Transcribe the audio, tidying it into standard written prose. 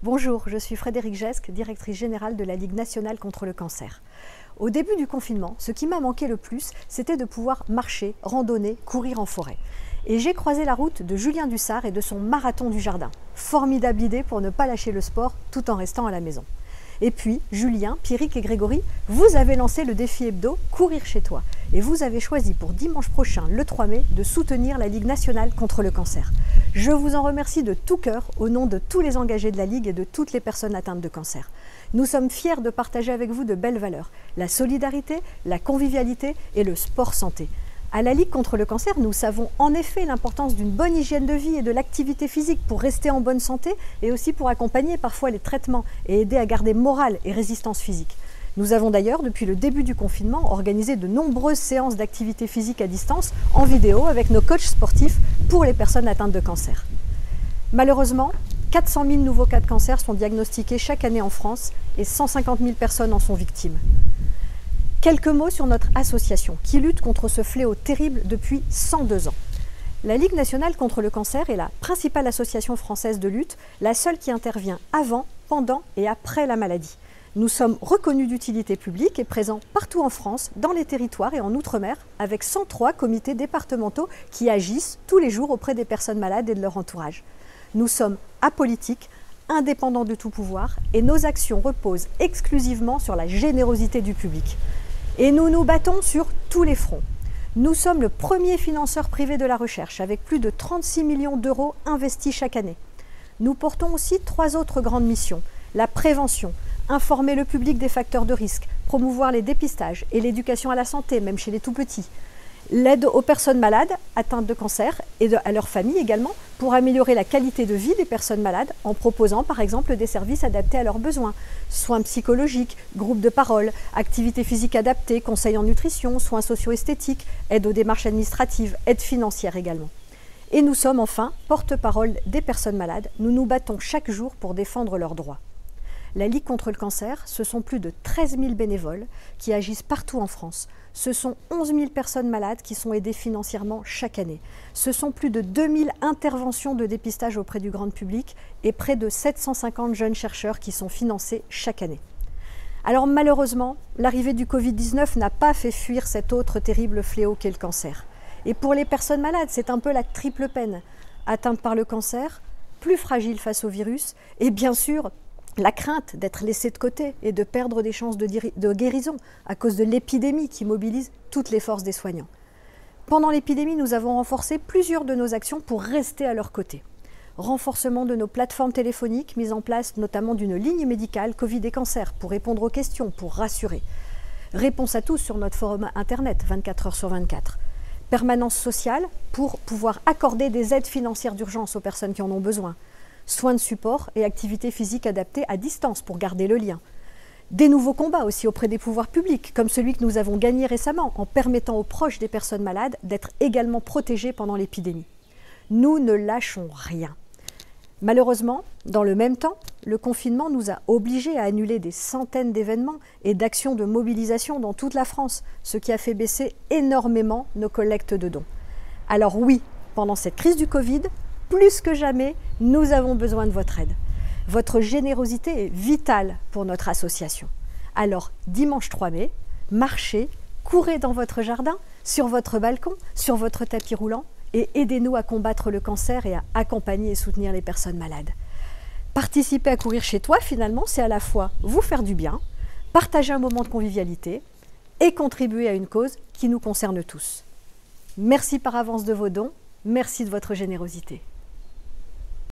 Bonjour, je suis Frédérique Gesque, directrice générale de la Ligue nationale contre le cancer. Au début du confinement, ce qui m'a manqué le plus, c'était de pouvoir marcher, randonner, courir en forêt. Et j'ai croisé la route de Julien Dussart et de son marathon du jardin. Formidable idée pour ne pas lâcher le sport tout en restant à la maison. Et puis, Julien, Pierrick et Grégory, vous avez lancé le défi hebdo « Courir chez toi ». Et vous avez choisi pour dimanche prochain, le 3 mai, de soutenir la Ligue nationale contre le cancer. Je vous en remercie de tout cœur au nom de tous les engagés de la Ligue et de toutes les personnes atteintes de cancer. Nous sommes fiers de partager avec vous de belles valeurs, la solidarité, la convivialité et le sport santé. À la Ligue contre le cancer, nous savons en effet l'importance d'une bonne hygiène de vie et de l'activité physique pour rester en bonne santé et aussi pour accompagner parfois les traitements et aider à garder morale et résistance physique. Nous avons d'ailleurs, depuis le début du confinement, organisé de nombreuses séances d'activité physique à distance en vidéo avec nos coachs sportifs pour les personnes atteintes de cancer. Malheureusement, 400 000 nouveaux cas de cancer sont diagnostiqués chaque année en France et 150 000 personnes en sont victimes. Quelques mots sur notre association qui lutte contre ce fléau terrible depuis 102 ans. La Ligue nationale contre le cancer est la principale association française de lutte, la seule qui intervient avant, pendant et après la maladie. Nous sommes reconnus d'utilité publique et présents partout en France, dans les territoires et en Outre-mer, avec 103 comités départementaux qui agissent tous les jours auprès des personnes malades et de leur entourage. Nous sommes apolitiques, indépendants de tout pouvoir et nos actions reposent exclusivement sur la générosité du public. Et nous nous battons sur tous les fronts. Nous sommes le premier financeur privé de la recherche, avec plus de 36 millions d'euros investis chaque année. Nous portons aussi 3 autres grandes missions. La prévention, informer le public des facteurs de risque, promouvoir les dépistages et l'éducation à la santé, même chez les tout-petits. L'aide aux personnes malades atteintes de cancer et à leurs familles également, pour améliorer la qualité de vie des personnes malades en proposant par exemple des services adaptés à leurs besoins. Soins psychologiques, groupes de parole, activités physiques adaptées, conseils en nutrition, soins socio-esthétiques, aide aux démarches administratives, aide financière également. Et nous sommes enfin porte-parole des personnes malades. Nous nous battons chaque jour pour défendre leurs droits. La Ligue contre le cancer, ce sont plus de 13 000 bénévoles qui agissent partout en France. Ce sont 11 000 personnes malades qui sont aidées financièrement chaque année. Ce sont plus de 2 000 interventions de dépistage auprès du grand public et près de 750 jeunes chercheurs qui sont financés chaque année. Alors malheureusement, l'arrivée du Covid-19 n'a pas fait fuir cet autre terrible fléau qu'est le cancer. Et pour les personnes malades, c'est un peu la triple peine. Atteintes par le cancer, plus fragiles face au virus et bien sûr, la crainte d'être laissé de côté et de perdre des chances de guérison à cause de l'épidémie qui mobilise toutes les forces des soignants. Pendant l'épidémie, nous avons renforcé plusieurs de nos actions pour rester à leur côté. Renforcement de nos plateformes téléphoniques, mise en place notamment d'une ligne médicale Covid et cancer pour répondre aux questions, pour rassurer. Réponse à tous sur notre forum internet 24 heures sur 24. Permanence sociale pour pouvoir accorder des aides financières d'urgence aux personnes qui en ont besoin. Soins de support et activités physiques adaptées à distance pour garder le lien. Des nouveaux combats aussi auprès des pouvoirs publics, comme celui que nous avons gagné récemment en permettant aux proches des personnes malades d'être également protégés pendant l'épidémie. Nous ne lâchons rien. Malheureusement, dans le même temps, le confinement nous a obligés à annuler des centaines d'événements et d'actions de mobilisation dans toute la France, ce qui a fait baisser énormément nos collectes de dons. Alors oui, pendant cette crise du Covid, plus que jamais, nous avons besoin de votre aide. Votre générosité est vitale pour notre association. Alors, dimanche 3 mai, marchez, courez dans votre jardin, sur votre balcon, sur votre tapis roulant et aidez-nous à combattre le cancer et à accompagner et soutenir les personnes malades. Participer à courir chez toi, finalement, c'est à la fois vous faire du bien, partager un moment de convivialité et contribuer à une cause qui nous concerne tous. Merci par avance de vos dons, merci de votre générosité.